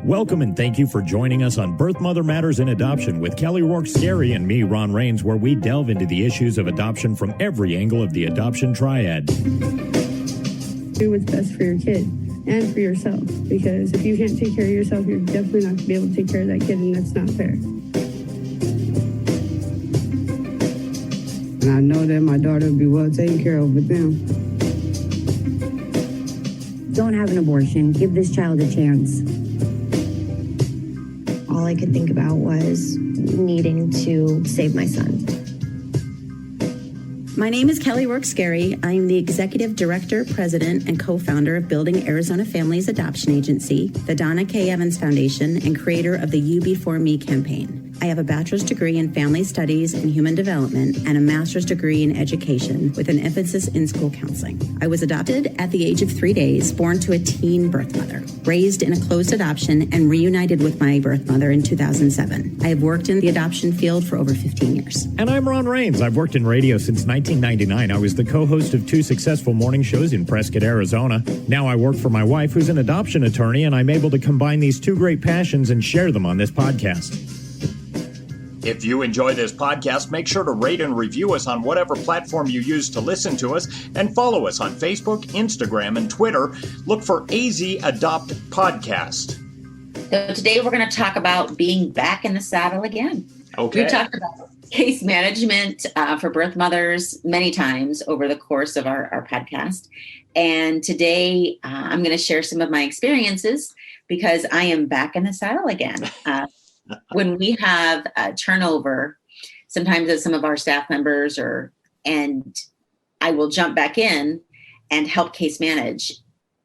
Welcome and thank you for joining us on Birth Mother Matters in Adoption with Kelly Rourke-Scary and me, Ron Rains, where we delve into the issues of adoption from every angle of the adoption triad. Do what's best for your kid and for yourself, because if you can't take care of yourself, you're definitely not going to be able to take care of that kid, and that's not fair. And I know that my daughter will be well taken care of with them. Don't have an abortion. Give this child a chance. All I could think about was needing to save my son. My name is Kelly Rourke-Scary. I'm the Executive Director, President, and co-founder of Building Arizona Families Adoption Agency, the Donna K. Evans Foundation, and creator of the You Before Me campaign. I have a bachelor's degree in family studies and human development and a master's degree in education with an emphasis in school counseling. I was adopted at the age of 3 days, born to a teen birth mother, raised in a closed adoption, and reunited with my birth mother in 2007. I have worked in the adoption field for over 15 years. And I'm Ron Rains. I've worked in radio since 1999. I was the co-host of 2 successful morning shows in Prescott, Arizona. Now I work for my wife, who's an adoption attorney, and I'm able to combine these 2 great passions and share them on this podcast. If you enjoy this podcast, make sure to rate and review us on whatever platform you use to listen to us, and follow us on Facebook, Instagram, and Twitter. Look for AZ Adopt Podcast. So today we're going to talk about being back in the saddle again. Okay. We've talked about case management for birth mothers many times over the course of our podcast. And today I'm going to share some of my experiences because I am back in the saddle again. When we have turnover, sometimes as some of our staff members and I will jump back in and help case manage.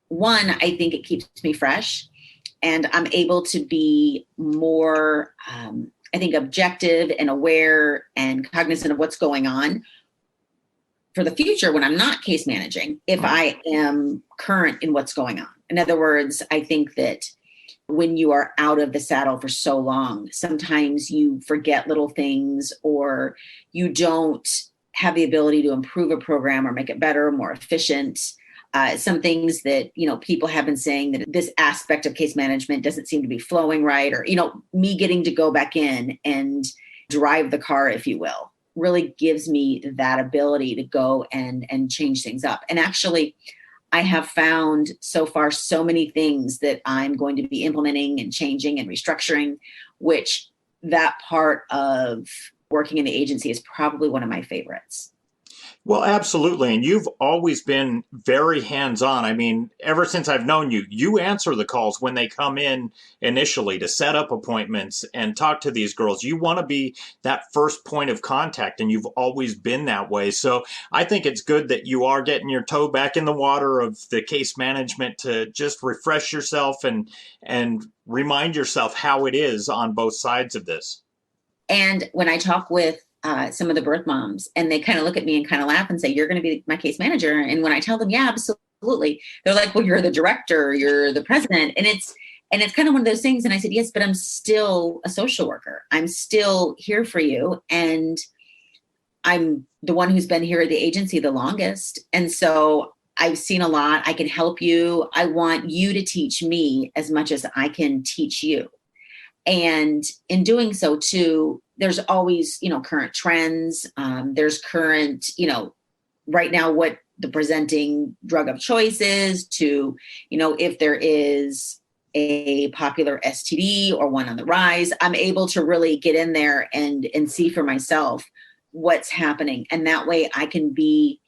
One, I think it keeps me fresh and I'm able to be more, I think, objective and aware and cognizant of what's going on for the future when I'm not case managing, if I am current in what's going on. In other words, I think that when you are out of the saddle for so long, sometimes you forget little things or you don't have the ability to improve a program or make it better, more efficient. Some things that, people have been saying that this aspect of case management doesn't seem to be flowing right, or, me getting to go back in and drive the car, if you will, really gives me that ability to go and change things up. And actually, I have found so far so many things that I'm going to be implementing and changing and restructuring, which that part of working in the agency is probably one of my favorites. Well, absolutely. And you've always been very hands-on. I mean, ever since I've known you, you answer the calls when they come in initially to set up appointments and talk to these girls. You want to be that first point of contact, and you've always been that way. So I think it's good that you are getting your toe back in the water of the case management to just refresh yourself and remind yourself how it is on both sides of this. And when I talk with some of the birth moms and they kind of look at me and kind of laugh and say, you're going to be my case manager. And when I tell them, yeah, absolutely. They're like, well, you're the director, you're the president. And it's kind of one of those things. And I said, yes, but I'm still a social worker. I'm still here for you. And I'm the one who's been here at the agency the longest. And so I've seen a lot. I can help you. I want you to teach me as much as I can teach you. And in doing so too, there's always, current trends. There's current, right now what the presenting drug of choice is to, if there is a popular STD or one on the rise, I'm able to really get in there and see for myself what's happening. And that way I can be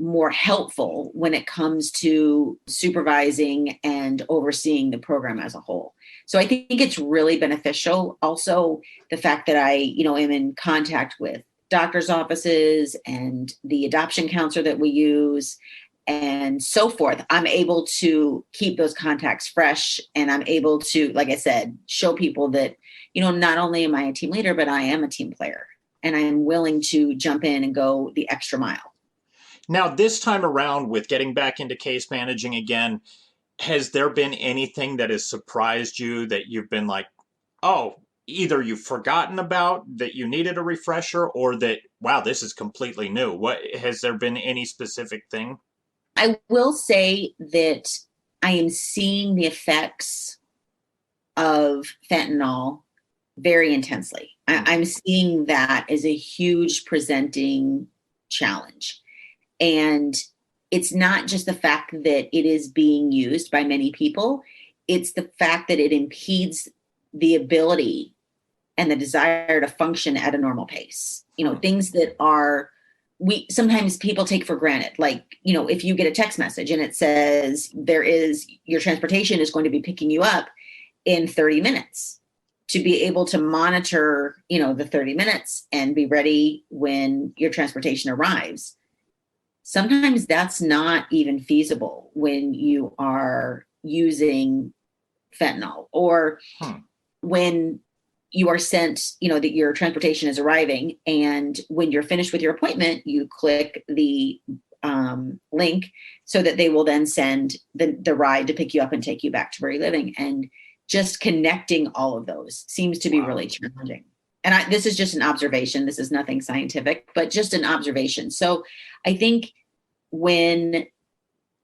more helpful when it comes to supervising and overseeing the program as a whole. So I think it's really beneficial. Also, the fact that I, am in contact with doctors' offices and the adoption counselor that we use and so forth. I'm able to keep those contacts fresh, and I'm able to, like I said, show people that, not only am I a team leader, but I am a team player, and I'm willing to jump in and go the extra mile. Now, this time around with getting back into case managing again, has there been anything that has surprised you that you've been like, oh, either you've forgotten about that you needed a refresher, or that, wow, this is completely new? What has there been any specific thing? I will say that I am seeing the effects of fentanyl very intensely. I'm seeing that as a huge presenting challenge. And it's not just the fact that it is being used by many people, it's the fact that it impedes the ability and the desire to function at a normal pace. Things that are sometimes people take for granted. Like, if you get a text message and it says your transportation is going to be picking you up in 30 minutes, to be able to monitor, the 30 minutes and be ready when your transportation arrives. Sometimes that's not even feasible when you are using fentanyl, or when you are sent, that your transportation is arriving, and when you're finished with your appointment, you click the link so that they will then send the ride to pick you up and take you back to where you're living. And just connecting all of those seems to be really challenging. And this is just an observation. This is nothing scientific, but just an observation. So I think when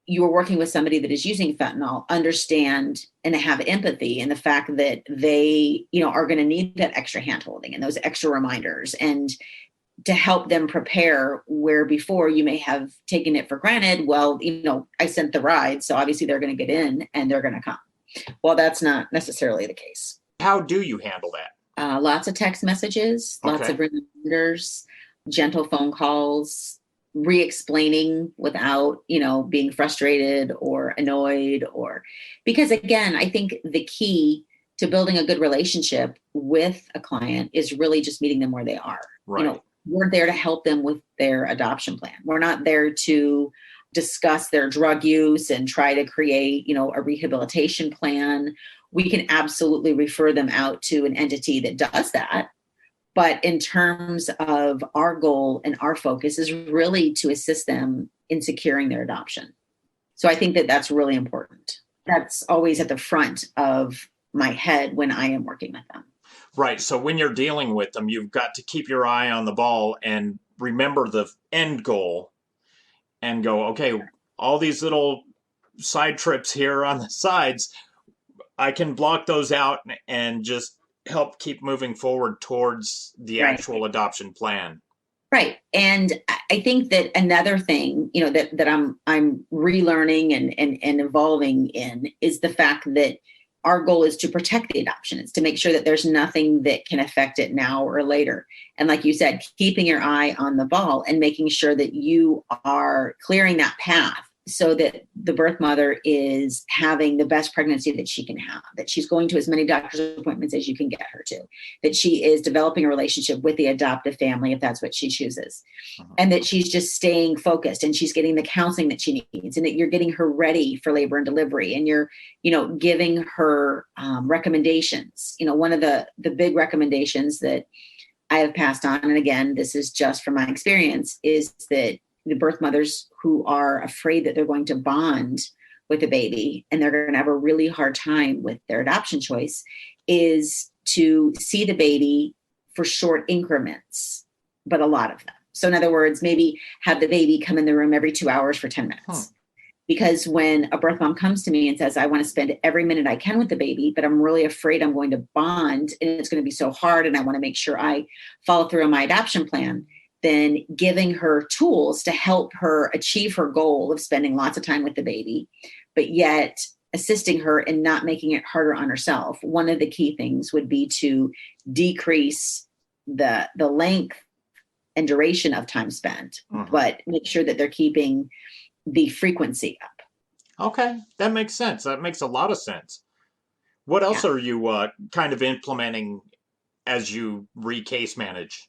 you're working with somebody that is using fentanyl, understand and have empathy in the fact that they, are going to need that extra handholding and those extra reminders, and to help them prepare where before you may have taken it for granted. Well, I sent the ride, so obviously they're going to get in and they're going to come. Well, that's not necessarily the case. How do you handle that? Lots of text messages, lots of reminders, gentle phone calls, re-explaining without, being frustrated or annoyed, because again, I think the key to building a good relationship with a client is really just meeting them where they are. Right. We're there to help them with their adoption plan. We're not there to discuss their drug use and try to create, a rehabilitation plan. We can absolutely refer them out to an entity that does that. But in terms of our goal and our focus is really to assist them in securing their adoption. So I think that that's really important. That's always at the front of my head when I am working with them. Right. So when you're dealing with them, you've got to keep your eye on the ball and remember the end goal and go, okay, all these little side trips here on the sides, I can block those out and just help keep moving forward towards the actual adoption plan. Right. And I think that another thing, that I'm relearning and evolving in is the fact that our goal is to protect the adoption. It's to make sure that there's nothing that can affect it now or later. And like you said, keeping your eye on the ball and making sure that you are clearing that path so that the birth mother is having the best pregnancy that she can have, that she's going to as many doctor's appointments as you can get her to, that she is developing a relationship with the adoptive family, if that's what she chooses, and that she's just staying focused and she's getting the counseling that she needs, and that you're getting her ready for labor and delivery, and you're, giving her recommendations. One of the big recommendations that I have passed on, and again, this is just from my experience, is that the birth mothers who are afraid that they're going to bond with a baby and they're going to have a really hard time with their adoption choice is to see the baby for short increments, but a lot of them. So in other words, maybe have the baby come in the room every 2 hours for 10 minutes. Because when a birth mom comes to me and says, I want to spend every minute I can with the baby, but I'm really afraid I'm going to bond and it's going to be so hard, and I want to make sure I follow through on my adoption plan, then giving her tools to help her achieve her goal of spending lots of time with the baby, but yet assisting her in not making it harder on herself. One of the key things would be to decrease the length and duration of time spent, but make sure that they're keeping the frequency up. Okay, that makes sense. That makes a lot of sense. What else are you kind of implementing as you re-case manage?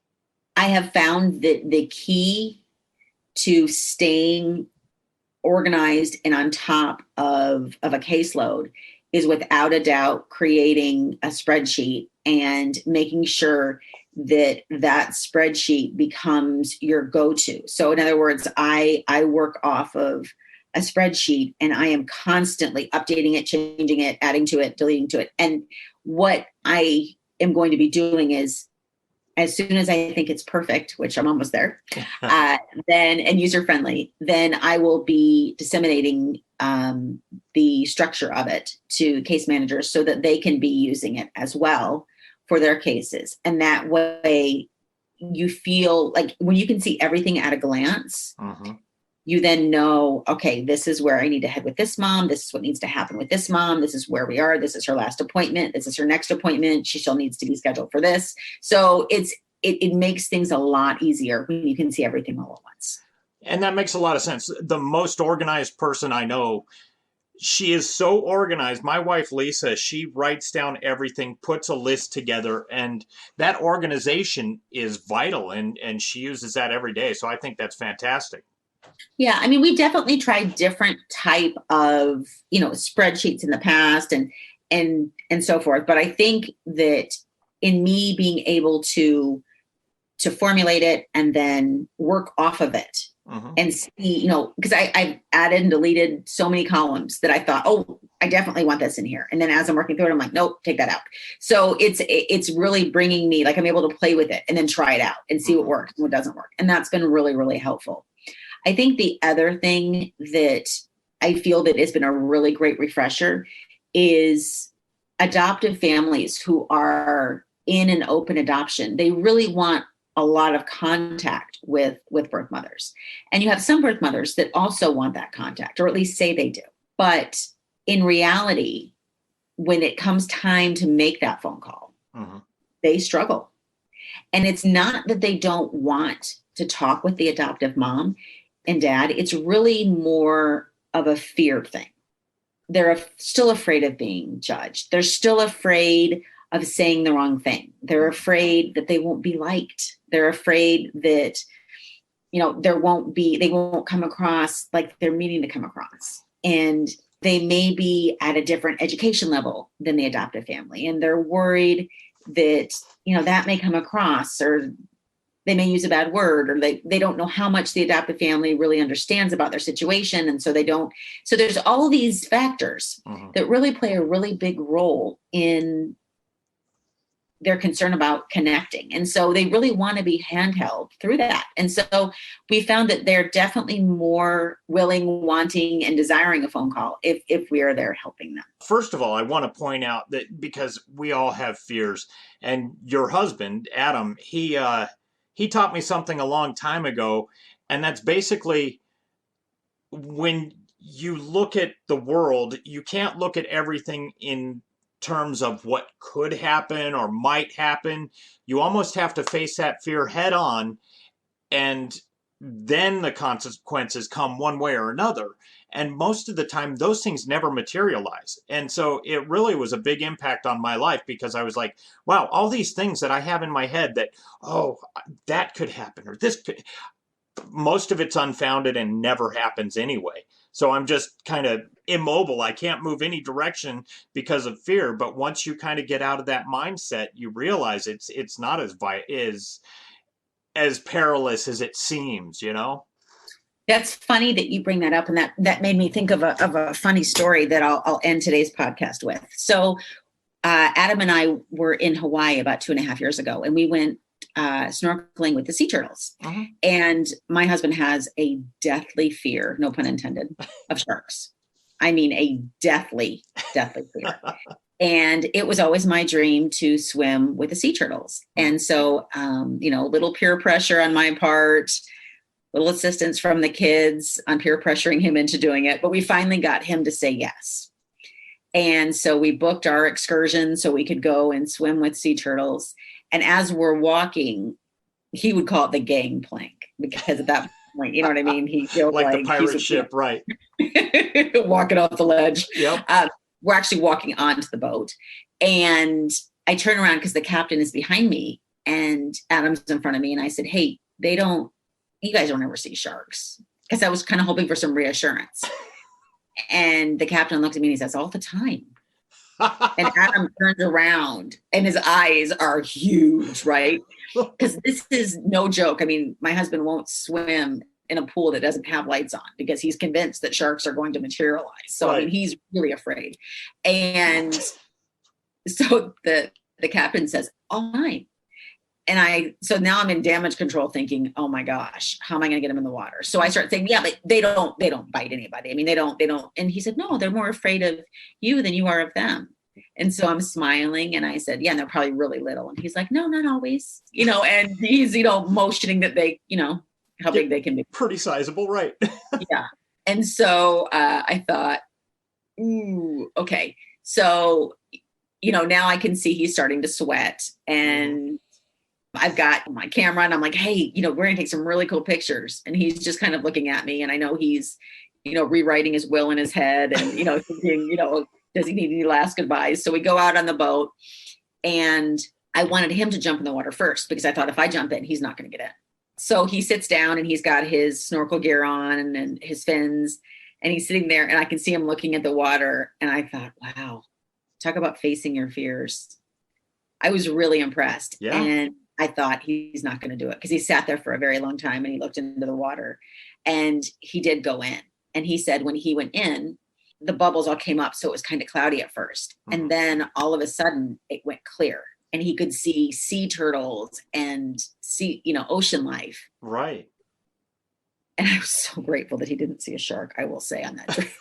I have found that the key to staying organized and on top of a caseload is without a doubt creating a spreadsheet and making sure that spreadsheet becomes your go-to. So in other words, I work off of a spreadsheet and I am constantly updating it, changing it, adding to it, deleting to it. And what I am going to be doing is as soon as I think it's perfect, which I'm almost there, then and user friendly, then I will be disseminating the structure of it to case managers so that they can be using it as well for their cases. And that way you feel like when you can see everything at a glance, you then know, okay, this is where I need to head with this mom. This is what needs to happen with this mom. This is where we are. This is her last appointment. This is her next appointment. She still needs to be scheduled for this. So it makes things a lot easier when you can see everything all at once. And that makes a lot of sense. The most organized person I know, she is so organized. My wife, Lisa, she writes down everything, puts a list together, and that organization is vital. And she uses that every day. So I think that's fantastic. Yeah, I mean, we definitely tried different type of, spreadsheets in the past and so forth. But I think that in me being able to formulate it and then work off of it and see, because I've added and deleted so many columns that I thought, oh, I definitely want this in here. And then as I'm working through it, I'm like, nope, take that out. So it's really bringing me, like, I'm able to play with it and then try it out and see what works and what doesn't work. And that's been really, really helpful. I think the other thing that I feel that has been a really great refresher is adoptive families who are in an open adoption. They really want a lot of contact with birth mothers. And you have some birth mothers that also want that contact, or at least say they do. But in reality, when it comes time to make that phone call, they struggle. And it's not that they don't want to talk with the adoptive mom and dad. It's really more of a fear thing. They're still afraid of being judged. They're still afraid of saying the wrong thing. They're afraid that they won't be liked. They're afraid that, they won't come across like they're meaning to come across. And they may be at a different education level than the adoptive family. And they're worried that, that may come across, or they may use a bad word, or they don't know how much the adoptive family really understands about their situation. And so they don't. So there's all these factors that really play a really big role in their concern about connecting. And so they really want to be handheld through that. And so we found that they're definitely more willing, wanting, and desiring a phone call if we are there helping them. First of all, I want to point out that because we all have fears, and your husband, Adam, he taught me something a long time ago, and that's basically when you look at the world, you can't look at everything in terms of what could happen or might happen. You almost have to face that fear head on, and then the consequences come one way or another. And most of the time, those things never materialize. And so it really was a big impact on my life, because I was like, wow, all these things that I have in my head that, oh, that could happen, or this could, most of it's unfounded and never happens anyway. So I'm just kind of immobile. I can't move any direction because of fear. But once you kind of get out of that mindset, you realize it's not as perilous as it seems, That's funny that you bring that up. And that made me think of a funny story that I'll end today's podcast with. So Adam and I were in Hawaii about 2.5 years ago, and we went snorkeling with the sea turtles. And my husband has a deathly fear, no pun intended, of sharks. I mean, a deathly fear. And it was always my dream to swim with the sea turtles. And so, little peer pressure on my part, little assistance from the kids on peer pressuring him into doing it. But we finally got him to say yes. And so we booked our excursion so we could go and swim with sea turtles. And as we're walking, he would call it the gangplank, because at that point, you know what I mean? He feels like the pirate ship, right? Walking off the ledge. Yep. We're actually walking onto the boat. And I turn around because the captain is behind me and Adam's in front of me. And I said, hey, you guys don't ever see sharks. Because I was kind of hoping for some reassurance. And the captain looked at me and he says, all the time. And Adam turns around and his eyes are huge, right? Because this is no joke. I mean, my husband won't swim in a pool that doesn't have lights on because he's convinced that sharks are going to materialize. So, right. I mean, he's really afraid. And so the captain says, all right. so now I'm in damage control thinking, oh my gosh, how am I going to get them in the water? So I start saying, yeah, but they don't bite anybody. I mean, they don't. And he said, no, they're more afraid of you than you are of them. And so I'm smiling and I said, yeah, and they're probably really little. And he's like, no, not always, and he's, motioning that they, how big they can be. Pretty sizable, right? Yeah. And so I thought, ooh, okay. So, now I can see he's starting to sweat, and I've got my camera and I'm like, hey, we're going to take some really cool pictures. And he's just kind of looking at me, and I know he's, rewriting his will in his head and, thinking, does he need any last goodbyes? So we go out on the boat, and I wanted him to jump in the water first because I thought if I jump in, he's not going to get in. So he sits down and he's got his snorkel gear on and his fins, and he's sitting there, and I can see him looking at the water. And I thought, wow, talk about facing your fears. I was really impressed. Yeah. And I thought he's not going to do it because he sat there for a very long time and he looked into the water, and he did go in. And he said when he went in, the bubbles all came up. So it was kind of cloudy at first. Mm-hmm. And then all of a sudden it went clear, and he could see sea turtles and see, ocean life. Right. And I was so grateful that he didn't see a shark, I will say, on that trip.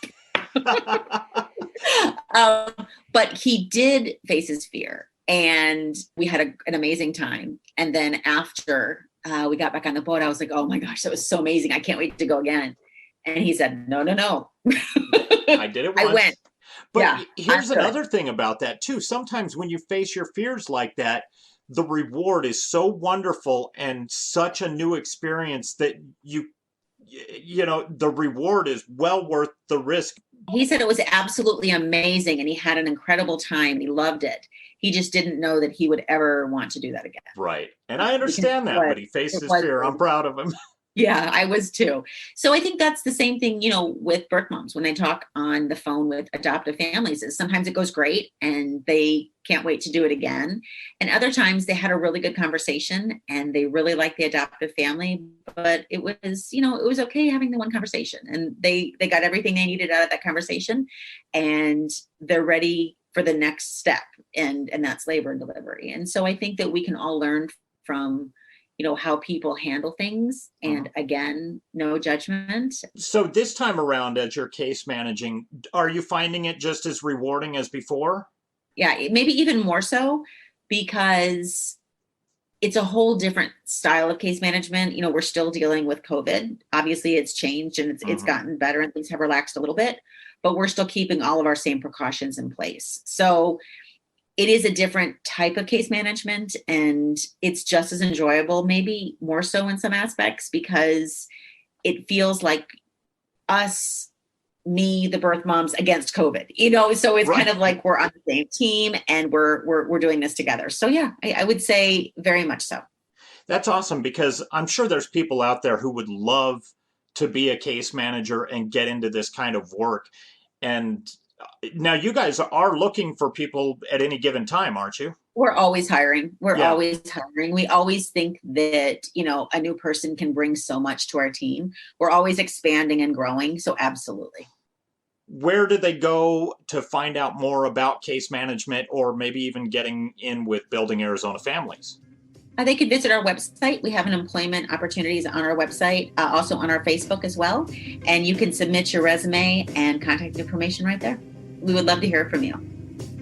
But he did face his fear, and we had an amazing time. And then after we got back on the boat, I was like, oh my gosh, that was so amazing. I can't wait to go again. And he said, no. I did it once. I went. But yeah, here's another thing about that too. Sometimes when you face your fears like that, the reward is so wonderful and such a new experience that the reward is well worth the risk. He said it was absolutely amazing, and he had an incredible time. He loved it. He just didn't know that he would ever want to do that again. Right. And I understand that, but he faced his fear. I'm proud of him. Yeah, I was too. So I think that's the same thing, with birth moms when they talk on the phone with adoptive families. Is sometimes it goes great and they can't wait to do it again. And other times they had a really good conversation and they really liked the adoptive family, but it was, it was okay having the one conversation, and they got everything they needed out of that conversation, and they're ready for the next step, and that's labor and delivery. And so I think that we can all learn from how people handle things. And again, no judgment. So this time around, as you're case managing, are you finding it just as rewarding as before? Yeah, maybe even more so, because it's a whole different style of case management. We're still dealing with COVID. Obviously, it's changed and it's gotten better, and things have relaxed a little bit, but we're still keeping all of our same precautions in place. So it is a different type of case management, and it's just as enjoyable, maybe more so in some aspects, because it feels like us, me, the birth moms against COVID, so it's kind of like we're on the same team and we're doing this together. So yeah, I would say very much so. That's awesome, because I'm sure there's people out there who would love to be a case manager and get into this kind of work. And now you guys are looking for people at any given time, aren't you? We're always hiring. Always hiring. We always think that, a new person can bring so much to our team. We're always expanding and growing. So absolutely. Where do they go to find out more about case management, or maybe even getting in with Building Arizona Families? They could visit our website. We have an employment opportunities on our website, also on our Facebook as well. And you can submit your resume and contact information right there. We would love to hear from you.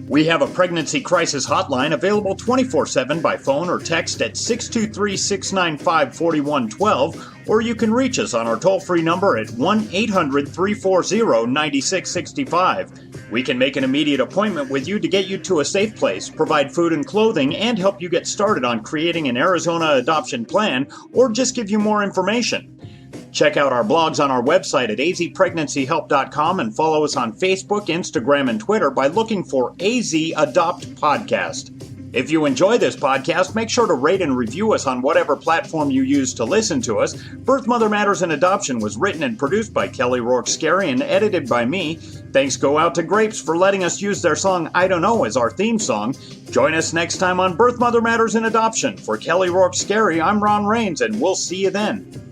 We have a pregnancy crisis hotline available 24/7 by phone or text at 623-695-4112, or you can reach us on our toll-free number at 1-800-340-9665. We can make an immediate appointment with you to get you to a safe place, provide food and clothing, and help you get started on creating an Arizona adoption plan, or just give you more information. Check out our blogs on our website at azpregnancyhelp.com and follow us on Facebook, Instagram, and Twitter by looking for AZ Adopt Podcast. If you enjoy this podcast, make sure to rate and review us on whatever platform you use to listen to us. Birth, Mother Matters, and Adoption was written and produced by Kelly Rourke-Scary and edited by me. Thanks go out to Grapes for letting us use their song I Don't Know as our theme song. Join us next time on Birth, Mother Matters, and Adoption. For Kelly Rourke-Scary, I'm Ron Rains, and we'll see you then.